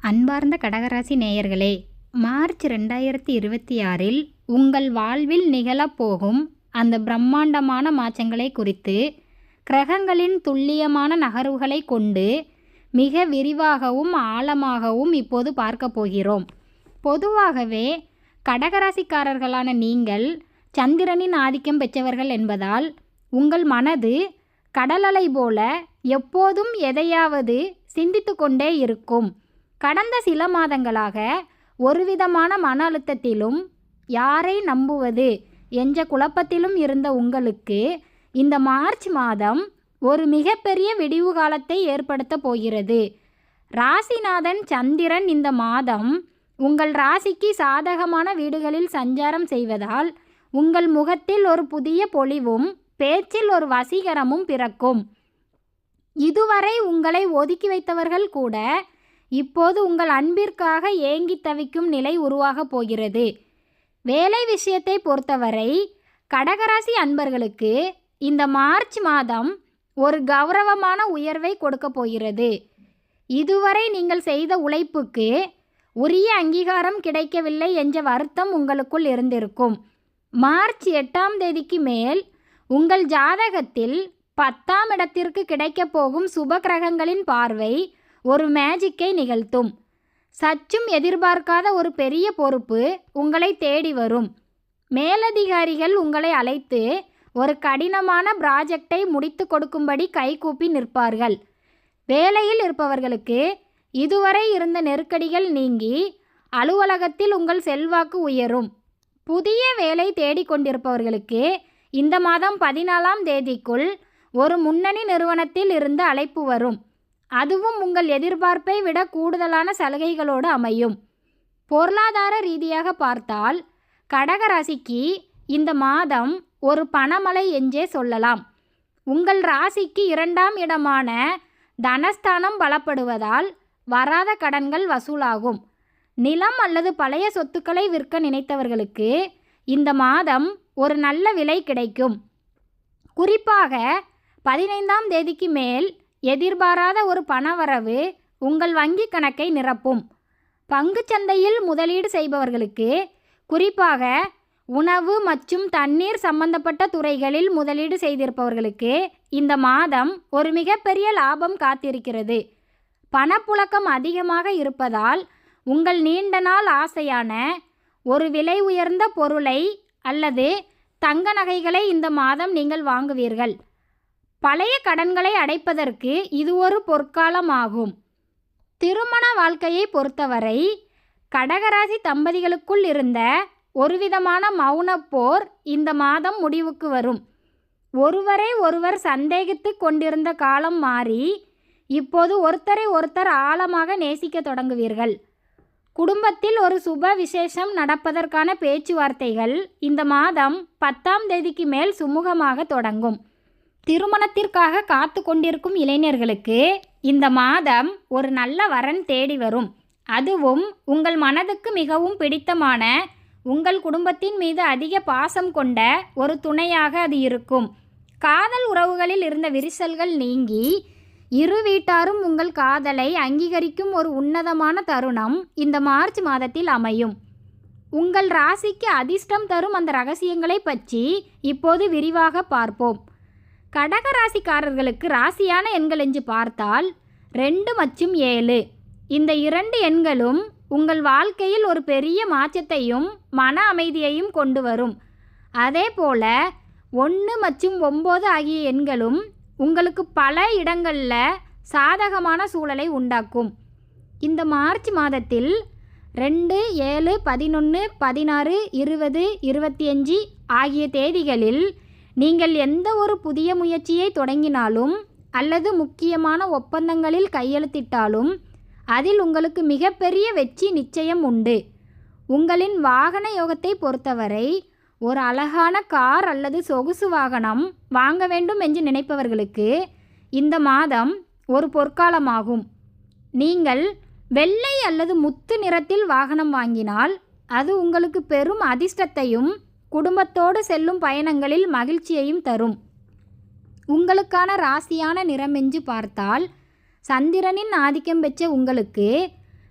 அன்பார்ந்த கடகராசி நேயர்களே, மார்ச் 2026இல் உங்கள் வாழ்வில் நிகழப்போகும் அந்த பிரம்மாண்டமான மாற்றங்களை குறித்து கிரகங்களின் துல்லியமான நகர்வுகளை கொண்டு மிக விரிவாகவும் ஆழமாகவும் இப்போது பார்க்க போகிறோம். பொதுவாகவே கடகராசிக்காரர்களான நீங்கள் சந்திரனின் ஆதிக்கம் பெற்றவர்கள் என்பதால் உங்கள் மனது கடலலை போல எப்போதும் எதையாவது சிந்தித்து கொண்டே இருக்கும். கடந்த சில மாதங்களாக ஒருவிதமான மன அழுத்தத்திலும் யாரை நம்புவது என்ற குழப்பத்திலும் இருந்த உங்களுக்கு இந்த மார்ச் மாதம் ஒரு மிகப்பெரிய விடிவு காலத்தை ஏற்படுத்த போகிறது. ராசிநாதன் சந்திரன் இந்த மாதம் உங்கள் ராசிக்கு சாதகமான வீடுகளில் சஞ்சாரம் செய்வதால் உங்கள் முகத்தில் ஒரு புதிய பொலிவும் பேச்சில் ஒரு வசீகரமும் பிறக்கும். இதுவரை உங்களை ஒதுக்கி வைத்தவர்கள் கூட இப்போது உங்கள் அன்பிற்காக ஏங்கி தவிக்கும் நிலை உருவாகப் போகிறது. வேலை விஷயத்தை பொறுத்தவரை கடகராசி அன்பர்களுக்கு இந்த மார்ச் மாதம் ஒரு கௌரவமான உயர்வை கொடுக்க போகிறது. இதுவரை நீங்கள் செய்த உழைப்புக்கு உரிய அங்கீகாரம் கிடைக்கவில்லை என்ற வருத்தம் உங்களுக்குள் இருந்திருக்கும். மார்ச் 8ஆம் தேதிக்கு மேல் உங்கள் ஜாதகத்தில் 10ஆம் இடத்திற்கு கிடைக்கப் போகும் சுப கிரகங்களின் பார்வை ஒரு மேஜிக்கை நிகழ்த்தும். சற்றும் எதிர்பார்க்காத ஒரு பெரிய பொறுப்பு உங்களை தேடி வரும். மேலதிகாரிகள் உங்களை அழைத்து ஒரு கடினமான ப்ராஜெக்டை முடித்து கொடுக்கும்படி கைகூப்பி நிற்பார்கள். வேலையில் இருப்பவர்களுக்கு இதுவரை இருந்த நெருக்கடிகள் நீங்கி அலுவலகத்தில் உங்கள் செல்வாக்கு உயரும். புதிய வேலை தேடிக்கொண்டிருப்பவர்களுக்கு இந்த மாதம் 14ஆம் தேதிக்குள் ஒரு முன்னணி நிறுவனத்தில் இருந்து அழைப்பு வரும். அதுவும் உங்கள் எதிர்பார்ப்பை விட கூடுதலான சலுகைகளோடு அமையும். பொருளாதார ரீதியாக பார்த்தால் கடகராசிக்கு இந்த மாதம் ஒரு பணமழை என்றே சொல்லலாம். உங்கள் ராசிக்கு 2ஆம் இடமான தனஸ்தானம் பலப்படுவதால் வராத கடன்கள் வசூலாகும். நிலம் அல்லது பழைய சொத்துக்களை விற்க நினைத்தவர்களுக்கு இந்த மாதம் ஒரு நல்ல விலை கிடைக்கும். குறிப்பாக 15ஆம் தேதிக்கு மேல் எதிர்பாராத ஒரு பணவரவு உங்கள் வங்கி கணக்கை நிரப்பும். பங்குச்சந்தையில் முதலீடு செய்பவர்களுக்கு, குறிப்பாக உணவு மற்றும் தண்ணீர் சம்பந்தப்பட்ட துறைகளில் முதலீடு செய்திருப்பவர்களுக்கு இந்த மாதம் ஒரு மிகப்பெரிய லாபம் காத்திருக்கிறது. பணப்புழக்கம் அதிகமாக இருப்பதால் உங்கள் நீண்ட நாள் ஆசையான ஒரு விலை உயர்ந்த பொருளை அல்லது தங்க நகைகளை இந்த மாதம் நீங்கள் வாங்குவீர்கள். பழைய கடன்களை அடைப்பதற்கு இது ஒரு பொற்காலமாகும். திருமண வாழ்க்கையை பொறுத்தவரை கடகராசி தம்பதிகளுக்குள் இருந்த ஒருவிதமான மௌனப் போர் இந்த மாதம் முடிவுக்கு வரும். ஒருவரை ஒருவர் சந்தேகித்து கொண்டிருந்த காலம் மாறி இப்போது ஒருத்தரை ஒருத்தர் ஆழமாக நேசிக்க தொடங்குவீர்கள். குடும்பத்தில் ஒரு சுப விசேஷம் நடப்பதற்கான பேச்சுவார்த்தைகள் இந்த மாதம் 10ஆம் தேதிக்கு மேல் சுமூகமாக தொடங்கும். திருமணத்திற்காக காத்து கொண்டிருக்கும் இளைஞர்களுக்கு இந்த மாதம் ஒரு நல்ல வரன் தேடி வரும். அதுவும் உங்கள் மனதுக்கு மிகவும் பிடித்தமான உங்கள் குடும்பத்தின் மீது அதிக பாசம் கொண்ட ஒரு துணையாக அது இருக்கும். காதல் உறவுகளில் இருந்த விரிசல்கள் நீங்கி இரு வீட்டாரும் உங்கள் காதலை அங்கீகரிக்கும் ஒரு உன்னதமான தருணம் இந்த மார்ச் மாதத்தில் அமையும். உங்கள் ராசிக்கு அதிர்ஷ்டம் தரும் அந்த ரகசியங்களை பற்றி இப்போது விரிவாக பார்ப்போம். கடகராசிக்காரர்களுக்கு ராசியான எண்கள் என்று பார்த்தால் 2 மற்றும் 7. இந்த 2 எண்களும் உங்கள் வாழ்க்கையில் ஒரு பெரிய மாற்றத்தையும் மன அமைதியையும் கொண்டு வரும். அதே போல 1 மற்றும் 9 ஆகிய எண்களும் உங்களுக்கு பல இடங்களில் சாதகமான சூழலை உண்டாக்கும். இந்த மார்ச் மாதத்தில் 2, 7, 11, 16, 20, 25 ஆகிய தேதிகளில் நீங்கள் எந்த ஒரு புதிய முயற்சியை தொடங்கினாலும் அல்லது முக்கியமான ஒப்பந்தங்களில் கையெழுத்திட்டாலும் அதில் உங்களுக்கு மிகப்பெரிய வெற்றி நிச்சயம் உண்டு. உங்களின் வாகன யோகத்தை பொறுத்தவரை ஒரு அழகான கார் அல்லது சொகுசு வாகனம் வாங்க வேண்டும் என்று நினைப்பவர்களுக்கு இந்த மாதம் ஒரு பொற்காலமாகும். நீங்கள் வெள்ளை அல்லது முத்து நிறத்தில் வாகனம் வாங்கினால் அது உங்களுக்கு பெரும் அதிர்ஷ்டத்தையும் குடும்பத்தோடு செல்லும் பயணங்களில் மகிழ்ச்சியையும் தரும். உங்களுக்கான ராசியான நிறம் என்று பார்த்தால் சந்திரனின் ஆதிக்கம் பெற்ற உங்களுக்கு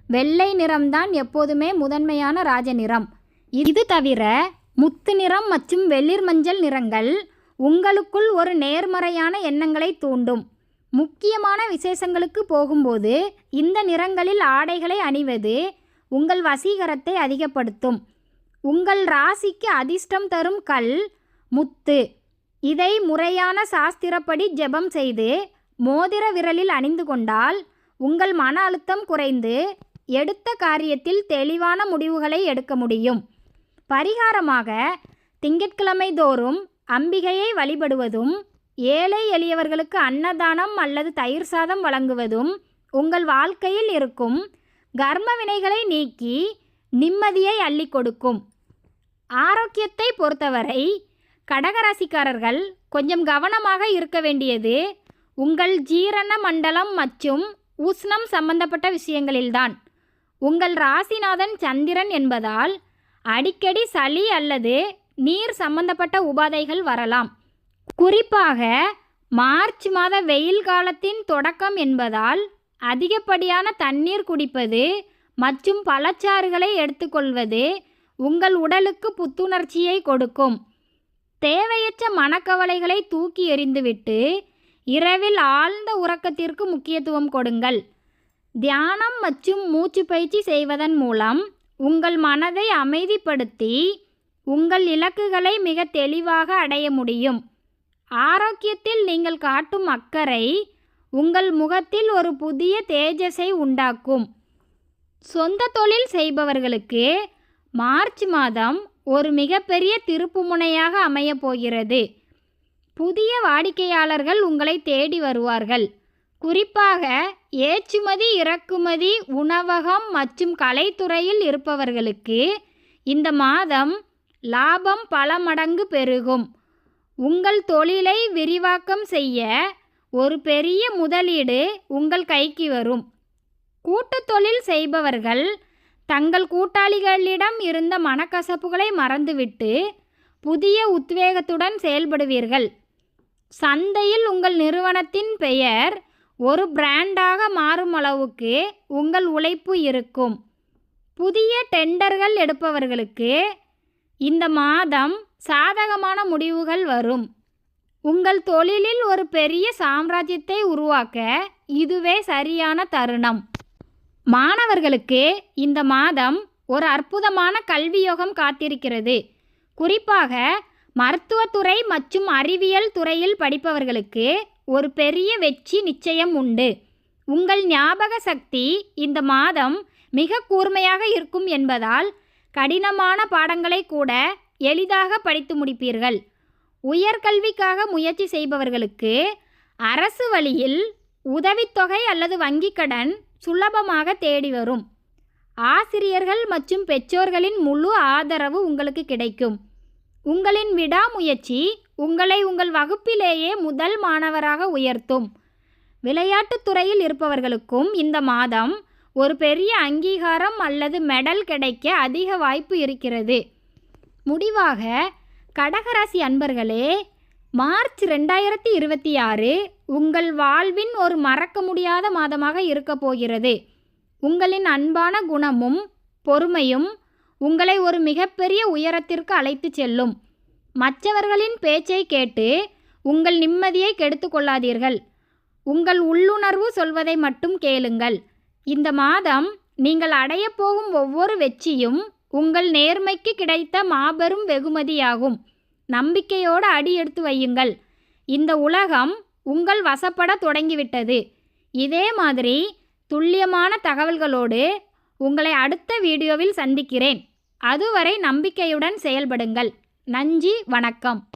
வெள்ளை நிறம்தான் எப்போதுமே முதன்மையான ராஜ நிறம். இது தவிர முத்து நிறம் மற்றும் வெளிர் மஞ்சள் நிறங்கள் உங்களுக்குள் ஒரு நேர்மறையான எண்ணங்களை தூண்டும். முக்கியமான விசேஷங்களுக்கு போகும்போது இந்த நிறங்களில் ஆடைகளை அணிவது உங்கள் வசீகரத்தை அதிகப்படுத்தும். உங்கள் ராசிக்கு அதிர்ஷ்டம் தரும் கல் முத்து. இதை முறையான சாஸ்திரப்படி ஜெபம் செய்து மோதிர விரலில் அணிந்து கொண்டால் உங்கள் மன அழுத்தம் குறைந்து எடுத்த காரியத்தில் தெளிவான முடிவுகளை எடுக்க முடியும். பரிகாரமாக திங்கட்கிழமை தோறும் அம்பிகையை வழிபடுவதும் ஏழை எளியவர்களுக்கு அன்னதானம் அல்லது தயிர் சாதம் வழங்குவதும் உங்கள் வாழ்க்கையில் இருக்கும் கர்ம வினைகளை நீக்கி நிம்மதியை அள்ளி கொடுக்கும். ஆரோக்கியத்தை பொறுத்தவரை கடகராசிக்காரர்கள் கொஞ்சம் கவனமாக இருக்க வேண்டியது உங்கள் ஜீரண மண்டலம் மற்றும் உஷ்ணம் சம்பந்தப்பட்ட விஷயங்களில்தான். உங்கள் ராசிநாதன் சந்திரன் என்பதால் அடிக்கடி சளி அல்லது நீர் சம்பந்தப்பட்ட உபாதைகள் வரலாம். குறிப்பாக மார்ச் மாத வெயில் காலத்தின் தொடக்கம் என்பதால் அதிகப்படியான தண்ணீர் குடிப்பது மற்றும் பழச்சாறுகளை எடுத்துக்கொள்வது உங்கள் உடலுக்கு புத்துணர்ச்சியை கொடுக்கும். தேவையற்ற மனக்கவலைகளை தூக்கி எறிந்துவிட்டு இரவில் ஆழ்ந்த உறக்கத்திற்கு முக்கியத்துவம் கொடுங்கள். தியானம் மற்றும் மூச்சு பயிற்சி செய்வதன் மூலம் உங்கள் மனதை அமைதிப்படுத்தி உங்கள் இலக்குகளை மிக தெளிவாக அடைய முடியும். ஆரோக்கியத்தில் நீங்கள் காட்டும் அக்கறை உங்கள் முகத்தில் ஒரு புதிய தேஜஸை உண்டாக்கும். சொந்த தொழில் செய்பவர்களுக்கு மார்ச் மாதம் ஒரு மிகப்பெரிய திருப்புமுனையாக அமையப் போகிறது. புதிய வாடிக்கையாளர்கள் உங்களை தேடி வருவார்கள். குறிப்பாக ஏற்றுமதி இறக்குமதி உணவகம் மற்றும் கலைத்துறையில் இருப்பவர்களுக்கு இந்த மாதம் லாபம் பல மடங்கு பெருகும். உங்கள் தொழிலை விரிவாக்கம் செய்ய ஒரு பெரிய முதலீடு உங்கள் கைக்கு வரும். கூட்டு தொழில் செய்பவர்கள் தங்கள் கூட்டாளிகளிடம் இருந்த மனக்கசப்புகளை மறந்துவிட்டு புதிய உத்வேகத்துடன் செயல்படுவீர்கள். சந்தையில் உங்கள் நிறுவனத்தின் பெயர் ஒரு பிராண்டாக மாறும் அளவுக்கு உங்கள் உழைப்பு இருக்கும். புதிய டெண்டர்கள் எடுப்பவர்களுக்கு இந்த மாதம் சாதகமான முடிவுகள் வரும். உங்கள் தொழிலில் ஒரு பெரிய சாம்ராஜ்யத்தை உருவாக்க இதுவே சரியான தருணம். மாணவர்களுக்கு இந்த மாதம் ஒரு அற்புதமான கல்வி யோகம் காத்திருக்கிறது. குறிப்பாக மருத்துவத்துறை மற்றும் அறிவியல் துறையில் படிப்பவர்களுக்கு ஒரு பெரிய வெற்றி நிச்சயம் உண்டு. உங்கள் ஞாபக சக்தி இந்த மாதம் மிக கூர்மையாக இருக்கும் என்பதால் கடினமான பாடங்களை கூட எளிதாக படித்து முடிப்பீர்கள். உயர்கல்விக்காக முயற்சி செய்பவர்களுக்கு அரசு வழியில் உதவித்தொகை அல்லது வங்கிக் கடன் சுலபமாக தேடி வரும். ஆசிரியர்கள் மற்றும் பெற்றோர்களின் முழு ஆதரவு உங்களுக்கு கிடைக்கும். உங்களின் விடாமுயற்சி உங்களை உங்கள் வகுப்பிலேயே முதல் மாணவராக உயர்த்தும். விளையாட்டுத் துறையில் இருப்பவர்களுக்கும் இந்த மாதம் ஒரு பெரிய அங்கீகாரம் அல்லது மெடல் கிடைக்க அதிக வாய்ப்பு இருக்கிறது. முடிவாக கடகராசி அன்பர்களே, மார்ச் 2026 உங்கள் வாழ்வின் ஒரு மறக்க முடியாத மாதமாக இருக்கப் போகிறது. உங்களின் அன்பான குணமும் பொறுமையும் உங்களை ஒரு மிகப்பெரிய உயரத்திற்கு அழைத்து செல்லும். மற்றவர்களின் பேச்சை கேட்டு உங்கள் நிம்மதியை கெடுத்து கொள்ளாதீர்கள். உங்கள் உள்ளுணர்வு சொல்வதை மட்டும் கேளுங்கள். இந்த மாதம் நீங்கள் அடையப் போகும் ஒவ்வொரு வெற்றியும் உங்கள் நேர்மைக்கு கிடைத்த மாபெரும் வெகுமதியாகும். நம்பிக்கையோடு அடி எடுத்து வையுங்கள். இந்த உலகம் உங்கள் வசப்பட தொடங்கிவிட்டது. இதே மாதிரி துல்லியமான தகவல்களோடு உங்களை அடுத்த வீடியோவில் சந்திக்கிறேன். அதுவரை நம்பிக்கையுடன் செயல்படுங்கள். நன்றி, வணக்கம்.